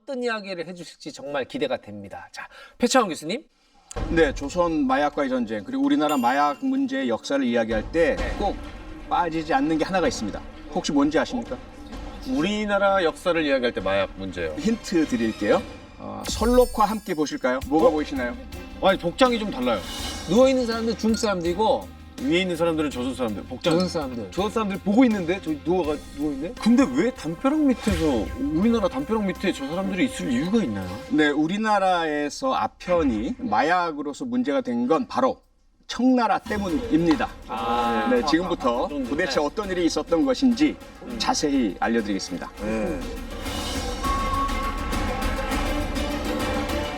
어떤 이야기를 해주실지 정말 기대가 됩니다. 자, 표창원 교수님. 네, 조선 마약과의 전쟁 그리고 우리나라 마약 문제의 역사를 이야기할 때 꼭 빠지지 않는 게 하나가 있습니다. 혹시 뭔지 아십니까? 우리나라 역사를 이야기할 때 마약 문제요. 힌트 드릴게요. 설록화 함께 보실까요? 뭐가 보이시나요? 아니 복장이 좀 달라요. 누워있는 사람들은 중국 사람들이고 위에 있는 사람들은 조선 사람들. 복장. 조선 사람들. 조선 사람들 보고 있는데 저기 누워있네. 근데 왜 담벼락 밑에서 우리나라 담벼락 밑에 저 사람들이 있을 이유가 있나요? 네, 우리나라에서 아편이 마약으로서 문제가 된 건 바로 청나라 때문입니다. 네, 지금부터 도대체 어떤 일이 있었던 것인지 자세히 알려드리겠습니다.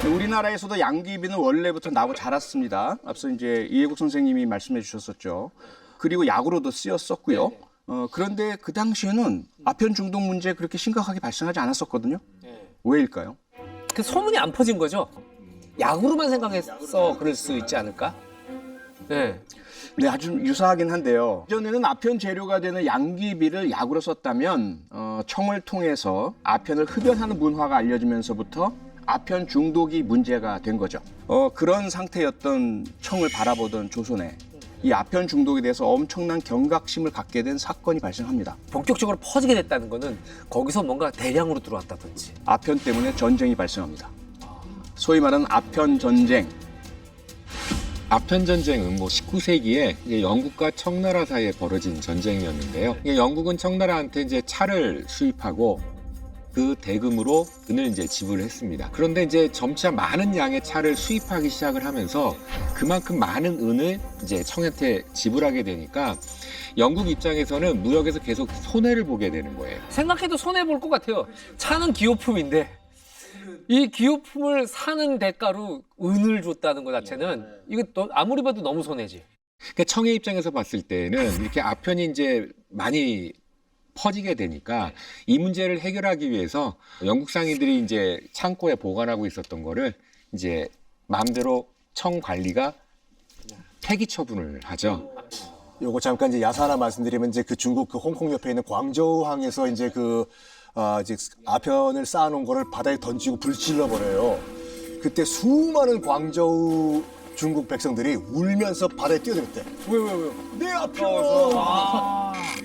우리나라에서도 양귀비는 원래부터 나고 자랐습니다. 앞서 이제 이해국 선생님이 말씀해 주셨었죠. 그리고 약으로도 쓰였었고요. 그런데 그 당시에는 아편 중독 문제 그렇게 심각하게 발생하지 않았었거든요. 왜일까요? 그 소문이 안 퍼진 거죠? 약으로만 생각해서 그럴 수 있지 않을까? 네. 네, 아주 유사하긴 한데요. 예전에는 아편 재료가 되는 양귀비를 약으로 썼다면 청을 통해서 아편을 흡연하는 문화가 알려지면서부터 아편 중독이 문제가 된 거죠. 그런 상태였던 청을 바라보던 조선에 이 아편 중독에 대해서 엄청난 경각심을 갖게 된 사건이 발생합니다. 본격적으로 퍼지게 됐다는 거는 거기서 뭔가 대량으로 들어왔다든지. 아편 때문에 전쟁이 발생합니다. 소위 말하는 아편 전쟁. 아편 전쟁은 19세기에 영국과 청나라 사이에 벌어진 전쟁이었는데요. 영국은 청나라한테 이제 차를 수입하고 그 대금으로 은을 이제 지불을 했습니다. 그런데 이제 점차 많은 양의 차를 수입하기 시작을 하면서 그만큼 많은 은을 이제 청한테 지불하게 되니까 영국 입장에서는 무역에서 계속 손해를 보게 되는 거예요. 생각해도 손해볼 것 같아요. 차는 기호품인데 이 기호품을 사는 대가로 은을 줬다는 것 자체는 이거 아무리 봐도 너무 손해지. 그러니까 청의 입장에서 봤을 때는 이렇게 아편이 이제 많이 퍼지게 되니까 이 문제를 해결하기 위해서 영국 상인들이 이제 창고에 보관하고 있었던 거를 이제 마음대로 청 관리가 폐기 처분을 하죠. 요거 잠깐 이제 야사 하나 말씀드리면 이제 그 중국 그 홍콩 옆에 있는 광저우항에서 이제 이제 아편을 쌓아놓은 거를 바다에 던지고 불질러 버려요. 그때 수많은 광저우 중국 백성들이 울면서 바다에 뛰어들었대. 왜요? 내 아편!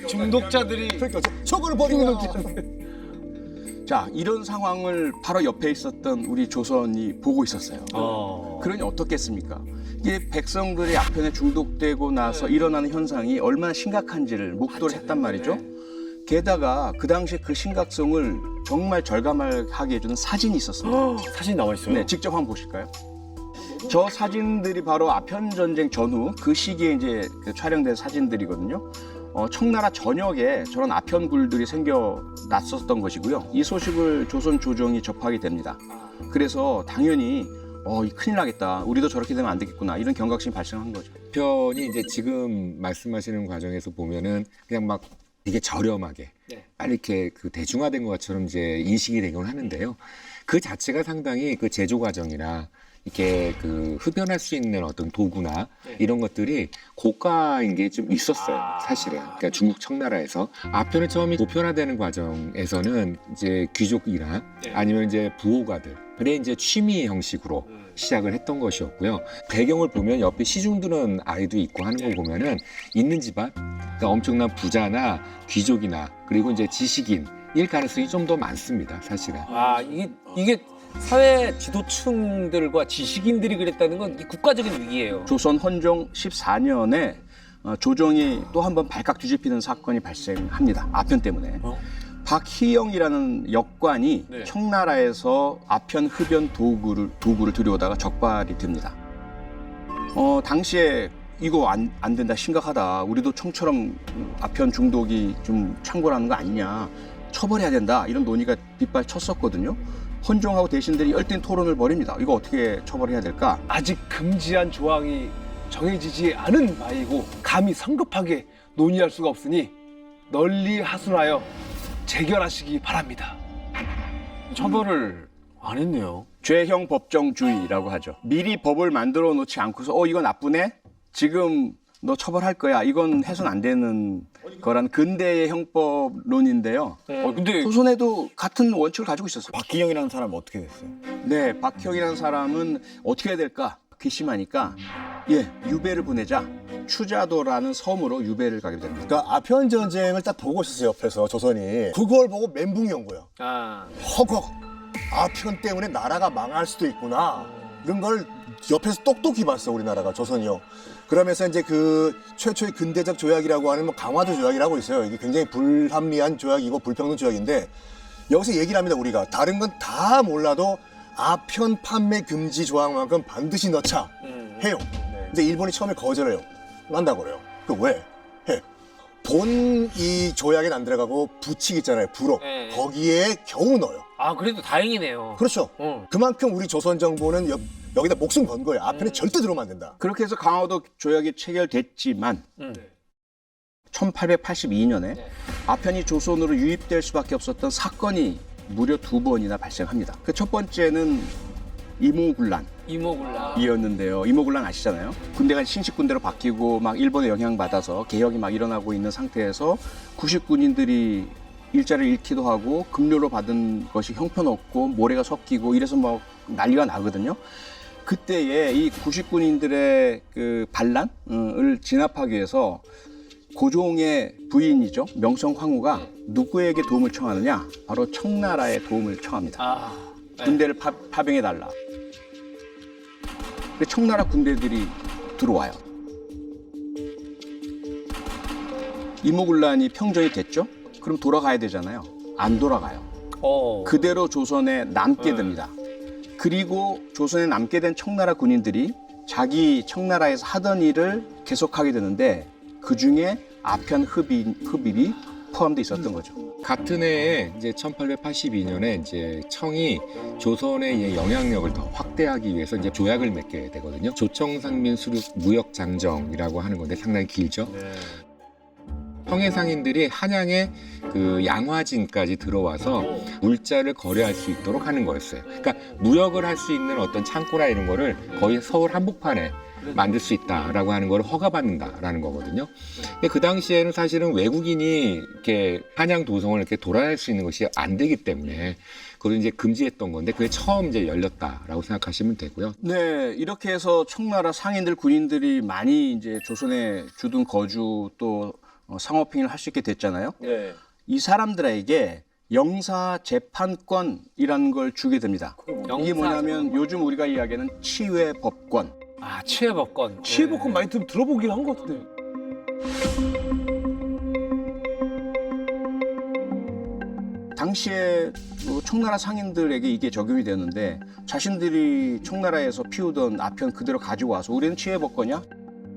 중독자들이 그러니까 저거를 버리고 넘기는. 자, 이런 상황을 바로 옆에 있었던 우리 조선이 보고 있었어요. 그러니 어떻겠습니까? 이게 백성들이 아편에 중독되고 나서 일어나는 현상이 얼마나 심각한지를 목도를 했단 말이죠. 게다가 그 당시에 그 심각성을 정말 절감하게 해주는 사진이 있었습니다. 사진 나와 있어요. 네, 직접 한번 보실까요? 저 사진들이 바로 아편 전쟁 전후 그 시기에 이제 촬영된 사진들이거든요. 청나라 전역에 저런 아편 굴들이 생겨났었던 것이고요. 이 소식을 조선 조정이 접하게 됩니다. 그래서 당연히 큰일 나겠다. 우리도 저렇게 되면 안 되겠구나. 이런 경각심이 발생한 거죠. 아편이 이제 지금 말씀하시는 과정에서 보면은 그냥 막 되게 저렴하게 빨리 이렇게 그 대중화된 것처럼 이제 인식이 되곤 하는데요. 그 자체가 상당히 그 제조 과정이나 이렇게 그 흡연할 수 있는 어떤 도구나 이런 것들이 고가인 게 좀 있었어요, 사실은. 그러니까 중국 청나라에서 아편을 처음에 보편화되는 과정에서는 이제 귀족이나 아니면 이제 부호가들, 그래 이제 취미 형식으로 시작을 했던 것이었고요. 배경을 보면 옆에 시중 드는 아이도 있고 하는 거 보면은 있는 집안, 그러니까 엄청난 부자나 귀족이나 그리고 이제 지식인일 가능성이 좀 더 많습니다, 사실은. 이게 사회 지도층들과 지식인들이 그랬다는 건 이 국가적인 위기예요. 조선 헌종 14년에 조정이 또 한 번 발칵 뒤집히는 사건이 발생합니다. 아편 때문에. 박희영이라는 역관이 청나라에서 아편 흡연 도구를 들여오다가 적발이 됩니다. 당시에 이거 안 된다, 심각하다. 우리도 청처럼 아편 중독이 좀 창궐하는 거 아니냐. 처벌해야 된다. 이런 논의가 빗발쳤었거든요. 헌종하고 대신들이 열띤 토론을 벌입니다. 이거 어떻게 처벌해야 될까? 아직 금지한 조항이 정해지지 않은 바이고 감히 성급하게 논의할 수가 없으니 널리 하순하여 재결하시기 바랍니다. 처벌을 안 했네요. 죄형 법정주의라고 하죠. 미리 법을 만들어 놓지 않고서 이거 나쁘네? 지금 너 처벌할 거야. 이건 해서는 안 되는 거란 근대의 형법론인데요. 근데 조선에도 같은 원칙을 가지고 있었어요. 박기영이라는 사람은 어떻게 됐어요? 네, 박형이라는 사람은 어떻게 해야 될까? 괘씸하니까 유배를 보내자. 추자도라는 섬으로 유배를 가게 됩니다. 그러니까 아편 전쟁을 딱 보고 있었어요, 옆에서 조선이. 그걸 보고 멘붕이 온 거야. 아, 허걱, 아편 때문에 나라가 망할 수도 있구나. 이런 걸 옆에서 똑똑히 봤어, 우리나라가, 조선이요. 그러면서 이제 그 최초의 근대적 조약이라고 하는 뭐 강화도 조약이라고 있어요. 이게 굉장히 불합리한 조약이고 불평등 조약인데 여기서 얘기를 합니다, 우리가. 다른 건 다 몰라도 아편 판매 금지 조항만큼 반드시 넣자 해요. 근데 일본이 처음에 거절해요. 한다고 그래요. 그 왜? 해. 본 이 조약엔 안 들어가고 부칙 있잖아요. 부록. 네. 거기에 겨우 넣어요. 아 그래도 다행이네요. 그렇죠. 그만큼 우리 조선 정부는 여기다 목숨 건 거예요. 아편에 절대 들어오면 안 된다. 그렇게 해서 강화도 조약이 체결됐지만 1882년에 아편이 조선으로 유입될 수밖에 없었던 사건이 무려 2번이나 발생합니다. 그 첫 번째는 이모군란. 이모군란. 이었는데요. 이모군란 아시잖아요. 군대가 신식군대로 바뀌고 막 일본의 영향받아서 개혁이 막 일어나고 있는 상태에서 구식군인들이 일자를 잃기도 하고 급료로 받은 것이 형편없고 모래가 섞이고 이래서 막 난리가 나거든요. 그때에 이 구식군인들의 그 반란을 진압하기 위해서 고종의 부인이죠. 명성황후가 누구에게 도움을 청하느냐? 바로 청나라의 도움을 청합니다. 아, 네. 군대를 파병해달라. 청나라 군대들이 들어와요. 이모군란이 평정이 됐죠? 그럼 돌아가야 되잖아요. 안 돌아가요. 그대로 조선에 남게 됩니다. 그리고 조선에 남게 된 청나라 군인들이 자기 청나라에서 하던 일을 계속하게 되는데 그중에 아편 흡입이 포함되어 있었던 거죠. 같은 해에 이제 1882년에 이제 청이 조선의 이제 영향력을 더 확대하기 위해서 이제 조약을 맺게 되거든요. 조청상민 수륙 무역 장정이라고 하는 건데 상당히 길죠. 청해 상인들이 한양의 그 양화진까지 들어와서 물자를 거래할 수 있도록 하는 거였어요. 그러니까 무역을 할 수 있는 어떤 창고나 이런 거를 거의 서울 한복판에 만들 수 있다라고 하는 걸 허가받는다라는 거거든요. 근데 그 당시에는 사실은 외국인이 이렇게 한양 도성을 이렇게 돌아다닐 수 있는 것이 안 되기 때문에 그걸 이제 금지했던 건데 그게 처음 이제 열렸다라고 생각하시면 되고요. 네, 이렇게 해서 청나라 상인들 군인들이 많이 이제 조선에 주둔 거주 또 상업행위를 할 수 있게 됐잖아요. 네. 이 사람들에게 영사 재판권이라는 걸 주게 됩니다. 이게 뭐냐면 요즘 우리가 이야기하는 치외 법권. 아 치해법권. 치해복권 많이 들어보긴 한 것 같은데. 당시에 청나라 상인들에게 이게 적용이 되었는데 자신들이 청나라에서 피우던 아편 그대로 가지고 와서 우리는 치해법권이야?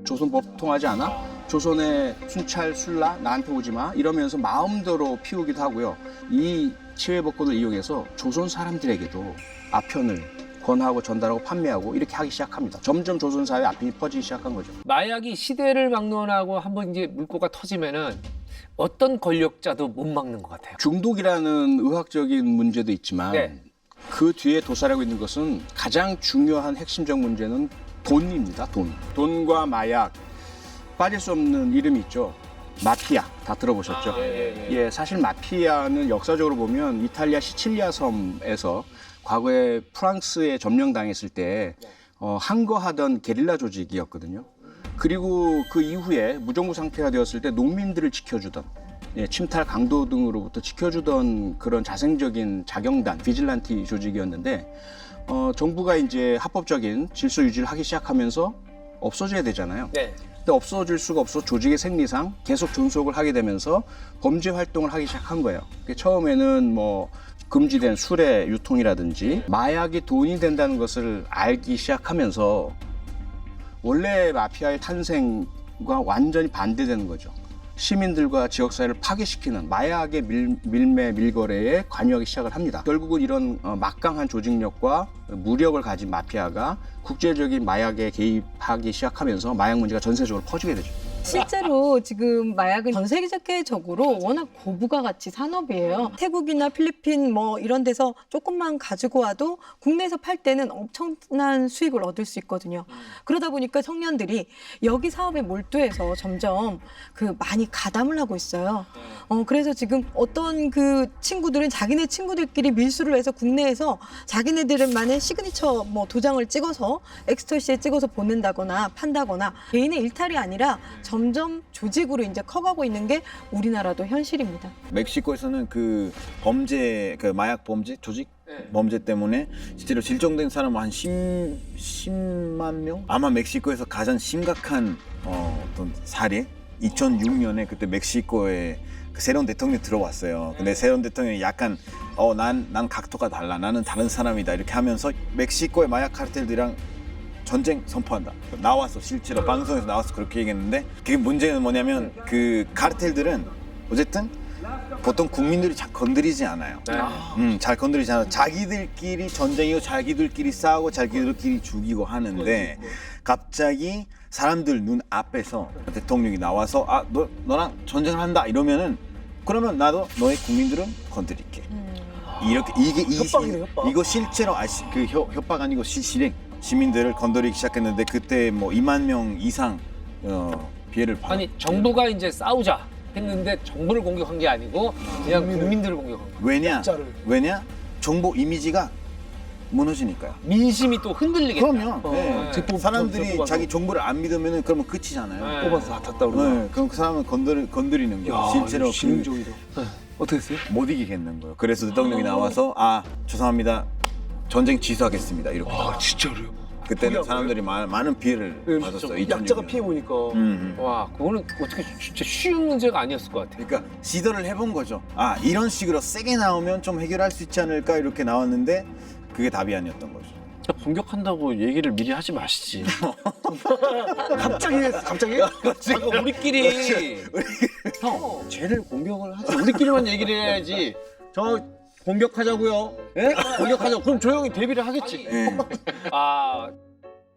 조선법 통하지 않아? 조선의 순찰 술라 나한테 오지 마 이러면서 마음대로 피우기도 하고요. 이 치해법권을 이용해서 조선 사람들에게도 아편을 권하고 전달하고 판매하고 이렇게 하기 시작합니다. 점점 조선 사회에 아편이 퍼지기 시작한 거죠. 마약이 시대를 막론하고 한번 이제 물꼬가 터지면은 어떤 권력자도 못 막는 것 같아요. 중독이라는 의학적인 문제도 있지만 네. 그 뒤에 도사리고 있는 것은 가장 중요한 핵심적 문제는 돈입니다. 돈. 돈과 마약 빠질 수 없는 이름이 있죠. 마피아 다 들어보셨죠? 예, 사실 마피아는 역사적으로 보면 이탈리아 시칠리아 섬에서 과거에 프랑스에 점령당했을 때 항거하던 게릴라 조직이었거든요. 그리고 그 이후에 무정부 상태가 되었을 때 농민들을 지켜주던 침탈 강도 등으로부터 지켜주던 그런 자생적인 자경단, 비질란티 조직이었는데 정부가 이제 합법적인 질서 유지를 하기 시작하면서 없어져야 되잖아요. 네. 근데 없어질 수가 없어 조직의 생리상 계속 존속을 하게 되면서 범죄 활동을 하기 시작한 거예요. 처음에는 뭐 금지된 술의 유통이라든지 마약이 돈이 된다는 것을 알기 시작하면서 원래 마피아의 탄생과 완전히 반대되는 거죠. 시민들과 지역사회를 파괴시키는 마약의 밀매, 밀거래에 관여하기 시작을 합니다. 결국은 이런 막강한 조직력과 무력을 가진 마피아가 국제적인 마약에 개입하기 시작하면서 마약 문제가 전 세적으로 퍼지게 되죠. 실제로 지금 마약은 전 세계적으로 워낙 고부가 가치 산업이에요. 태국이나 필리핀 뭐 이런 데서 조금만 가지고 와도 국내에서 팔 때는 엄청난 수익을 얻을 수 있거든요. 그러다 보니까 청년들이 여기 사업에 몰두해서 점점 그 많이 가담을 하고 있어요. 그래서 지금 어떤 그 친구들은 자기네 친구들끼리 밀수를 해서 국내에서 자기네들만의 시그니처 뭐 도장을 찍어서 엑스터시에 찍어서 보낸다거나 판다거나 개인의 일탈이 아니라 점점 조직으로 이제 커가고 있는 게 우리나라도 현실입니다. 멕시코에서는 그 범죄, 그 마약 범죄 조직 범죄 때문에 실제로 실종된 사람 한 10만 명? 아마 멕시코에서 가장 심각한 어떤 사례? 2006년에 그때 멕시코에 그 새로운 대통령이 들어왔어요. 근데 새로운 대통령이 약간 난 각도가 달라. 나는 다른 사람이다. 이렇게 하면서 멕시코의 마약 카르텔들이랑 전쟁 선포한다. 나왔어. 실제로 방송에서 나와서 그렇게 얘기했는데 그게 문제는 뭐냐면 그 카르텔들은 어쨌든 보통 국민들이 잘 건드리지 않아요. 잘 건드리지 않아요. 자기들끼리 전쟁이고 자기들끼리 싸우고 자기들끼리 죽이고 하는데 갑자기 사람들 눈 앞에서 대통령이 나와서 너랑 전쟁을 한다 이러면은 그러면 나도 너의 국민들은 건드릴게. 이렇게 협박이네, 협박. 이거 실제로 그 협박 아니고 실행 시민들을 건드리기 시작했는데 그때 뭐 2만 명 이상 피해를 받았어요. 아니 정부가 이제 싸우자 했는데 정부를 공격한 게 아니고 그냥 국민들을 공격한 거예요. 왜냐? 정보 이미지가 무너지니까요. 민심이 또 흔들리겠다. 그럼요. 네. 사람들이 뽑아서. 자기 정보를 안 믿으면 그러면 끝이잖아요. 네. 뽑아서 다 탔다 우리가. 네. 그럼 그 사람은 건드리는 거예요. 실제로 진정이다. 어떻게 했어요? 못 이기겠는 거예요. 그래서 대통령이 나와서 죄송합니다. 전쟁 취소하겠습니다. 이렇게. 진짜로요? 그때는 사람들이 많은 피해를 받았어요. 약자가 피해 보니까. 와, 그거는 어떻게 진짜 쉬운 문제가 아니었을 것 같아요. 그러니까 시도를 해본 거죠. 이런 식으로 세게 나오면 좀 해결할 수 있지 않을까 이렇게 나왔는데 그게 답이 아니었던 거죠. 공격한다고 얘기를 미리 하지 마시지. 갑자기? 잠깐 우리끼리 형 쟤를 공격을 하지. 우리끼리만 얘기를 해야지. 저 공격하자고요. 예? 공격하자. 그럼 조용히 대비를 하겠지.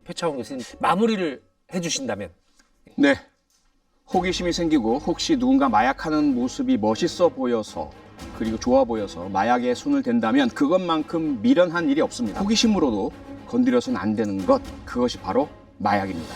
표창원 교수님 마무리를 해주신다면. 네. 호기심이 생기고 혹시 누군가 마약하는 모습이 멋있어 보여서 그리고 좋아 보여서 마약에 손을 댄다면 그것만큼 미련한 일이 없습니다. 호기심으로도 건드려서는 안 되는 것, 그것이 바로 마약입니다.